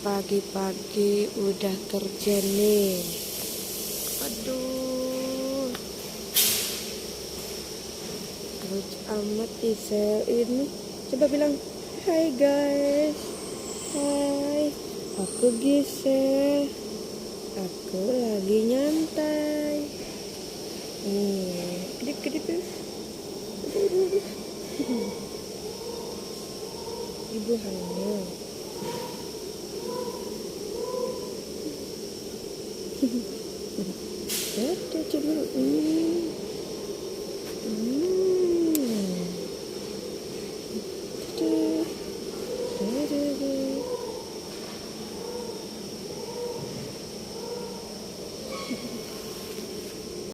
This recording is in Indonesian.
Pagi-pagi udah kerja nih. Aduh, lucu amat Isel ini. Coba bilang, hai guys. Hai, aku Gisel. Aku lagi nyantai. Kedip-kedip. Ibu hamil. Ada cemburu.